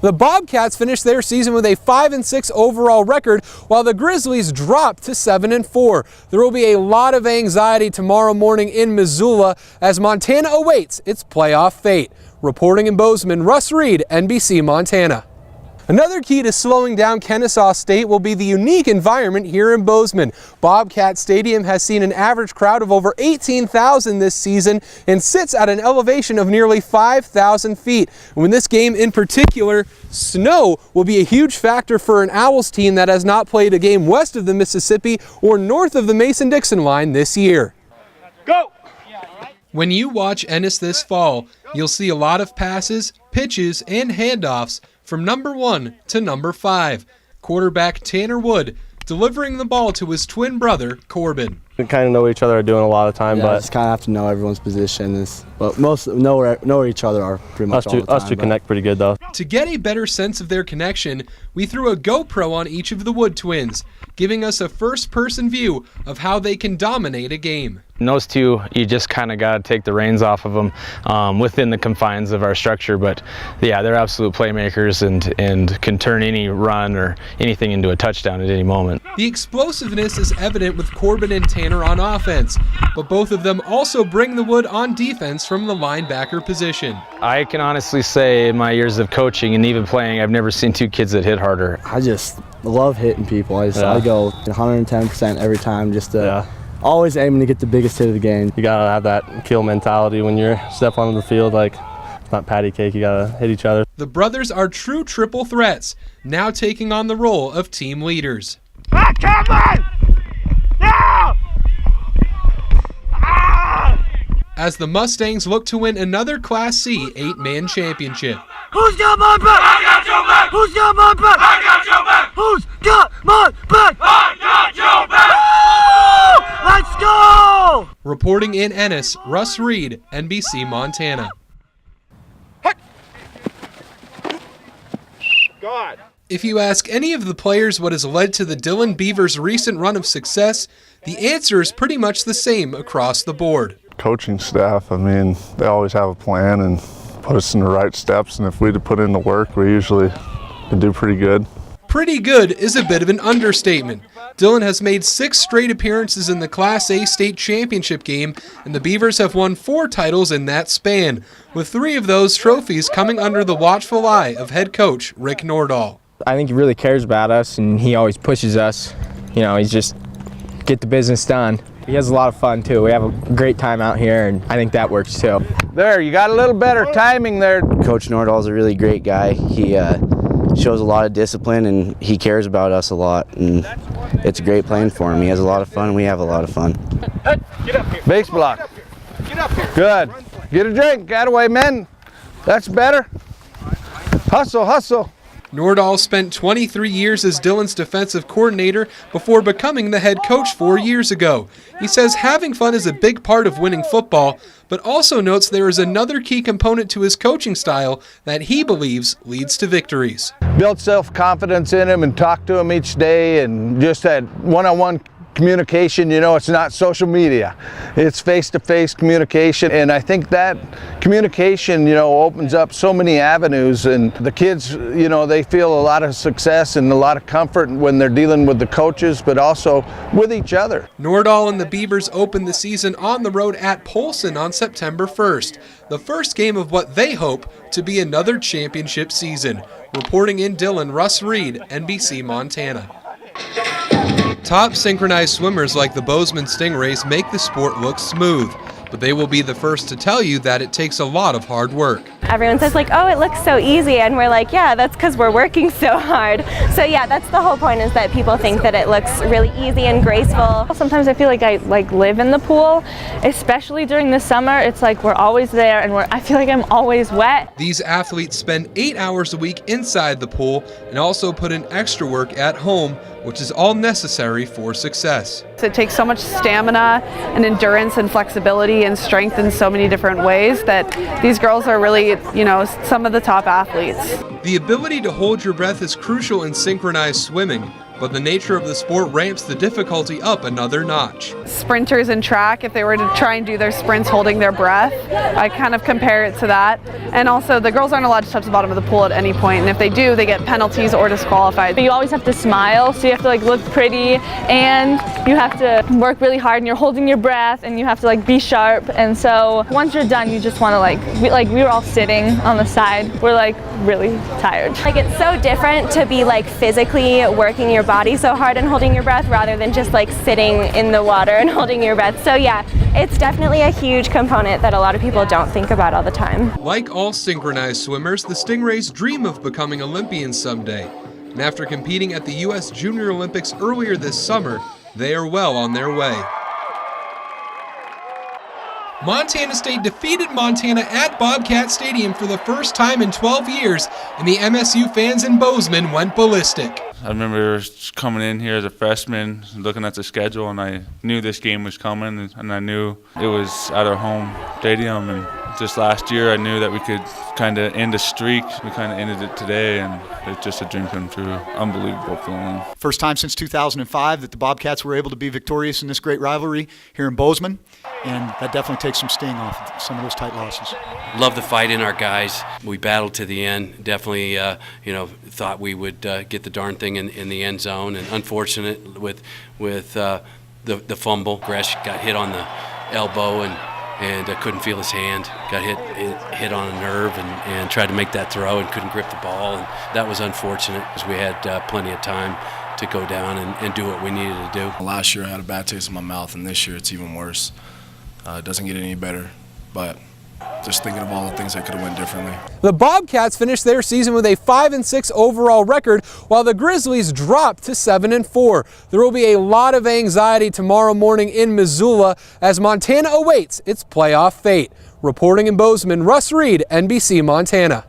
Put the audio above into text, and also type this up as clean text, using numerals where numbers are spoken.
The Bobcats finished their season with a 5-6 overall record, while the Grizzlies dropped to 7-4. There will be a lot of anxiety tomorrow morning in Missoula as Montana awaits its playoff fate. Reporting in Bozeman, Russ Reed, NBC Montana. Another key to slowing down Kennesaw State will be the unique environment here in Bozeman. Bobcat Stadium has seen an average crowd of over 18,000 this season and sits at an elevation of nearly 5,000 feet. And in this game in particular, snow will be a huge factor for an Owls team that has not played a game west of the Mississippi or north of the Mason-Dixon line this year. Go! When you watch Ennis this fall, you'll see a lot of passes, pitches, and handoffs from number 1 to number 5. Quarterback Tanner Wood delivering the ball to his twin brother, Corbin. We kind of know each other doing a lot of time, but just kind of have to know everyone's position. But most know where each other are pretty much all the time. Us two connect pretty good though. To get a better sense of their connection, we threw a GoPro on each of the Wood twins, giving us a first-person view of how they can dominate a game. And those two, you just kind of got to take the reins off of them within the confines of our structure. But yeah, they're absolute playmakers and can turn any run or anything into a touchdown at any moment. The explosiveness is evident with Corbin and Tanner on offense, but both of them also bring the wood on defense from the linebacker position. I can honestly say in my years of coaching and even playing, I've never seen two kids that hit harder. I just love hitting people. I go 110% every time just to always aiming to get the biggest hit of the game. You gotta have that kill mentality when you're step onto the field. Like, it's not patty cake, you gotta hit each other. The brothers are true triple threats, now taking on the role of team leaders. As the Mustangs look to win another Class C 8-man championship. Who's got my back? I got your back. Who's got my back? I got your back. Who's got my back? I got your back. Let's go! Reporting in Ennis, Russ Reed, NBC Montana. God. If you ask any of the players what has led to the Dillon Beavers' recent run of success, the answer is pretty much the same across the board. Coaching staff, I mean, they always have a plan and put us in the right steps, and if we put in the work, we usually can do pretty good. Pretty good is a bit of an understatement. Dillon has made 6 straight appearances in the Class A state championship game, and the Beavers have won 4 titles in that span, with 3 of those trophies coming under the watchful eye of head coach Rick Nordahl. I think he really cares about us, and he always pushes us. You know, he's just get the business done. He has a lot of fun too. We have a great time out here, and I think that works too. There, you got a little better timing there. Coach Nordahl's a really great guy. He shows a lot of discipline, and he cares about us a lot, and it's great playing for him. He has a lot of fun, and we have a lot of fun. Get up here. Base block. Get up here. Good. Get a drink. Got away, men. That's better. Hustle, hustle. Nordahl spent 23 years as Dillon's defensive coordinator before becoming the head coach 4 years ago. He says having fun is a big part of winning football, but also notes there is another key component to his coaching style that he believes leads to victories. Build self-confidence in him and talk to him each day, and just that one-on-one communication. You know, it's not social media, it's face-to-face communication, and I think that communication, you know, opens up so many avenues, and the kids, you know, they feel a lot of success and a lot of comfort when they're dealing with the coaches, but also with each other. Nordahl and the Beavers open the season on the road at Polson on September 1st, the first game of what they hope to be another championship season. Reporting in Dillon, Russ Reed, NBC Montana. Top synchronized swimmers like the Bozeman Stingrays make the sport look smooth, but they will be the first to tell you that it takes a lot of hard work. Everyone says like, oh, it looks so easy, and we're like, yeah, that's because we're working so hard. So yeah, that's the whole point, is that people think that it looks really easy and graceful. Sometimes I feel like I live in the pool, especially during the summer. It's like we're always there, and I feel like I'm always wet. These athletes spend 8 hours a week inside the pool and also put in extra work at home, which is all necessary for success. It takes so much stamina and endurance and flexibility and strength in so many different ways that these girls are really, you know, some of the top athletes. The ability to hold your breath is crucial in synchronized swimming, but the nature of the sport ramps the difficulty up another notch. Sprinters in track, if they were to try and do their sprints holding their breath, I kind of compare it to that. And also, the girls aren't allowed to touch the bottom of the pool at any point, and if they do, they get penalties or disqualified. But you always have to smile, so you have to like look pretty, and you have to work really hard, and you're holding your breath, and you have to like be sharp. And so once you're done, you just want to we were all sitting on the side. We're like really tired. Like, it's so different to be like physically working your body so hard and holding your breath rather than just like sitting in the water and holding your breath. So yeah, it's definitely a huge component that a lot of people don't think about all the time. Like all synchronized swimmers, the Stingrays dream of becoming Olympians someday. And after competing at the U.S. Junior Olympics earlier this summer, they are well on their way. Montana State defeated Montana at Bobcat Stadium for the first time in 12 years, and the MSU fans in Bozeman went ballistic. I remember coming in here as a freshman, looking at the schedule, and I knew this game was coming, and I knew it was at our home stadium. And just last year, I knew that we could kind of end a streak. We kind of ended it today, and it's just a dream come true. Unbelievable feeling. First time since 2005 that the Bobcats were able to be victorious in this great rivalry here in Bozeman, and that definitely takes some sting off some of those tight losses. Love the fight in our guys. We battled to the end. Definitely, thought we would get the darn thing in the end zone, and unfortunate with the fumble. Gresh got hit on the elbow and couldn't feel his hand. Got hit on a nerve and tried to make that throw and couldn't grip the ball, and that was unfortunate because we had plenty of time to go down and do what we needed to do. Last year I had a bad taste in my mouth, and this year it's even worse. It doesn't get any better, but just thinking of all the things that could have went differently. The Bobcats finished their season with a 5-6 overall record, while the Grizzlies dropped to 7-4. There will be a lot of anxiety tomorrow morning in Missoula as Montana awaits its playoff fate. Reporting in Bozeman, Russ Reed, NBC Montana.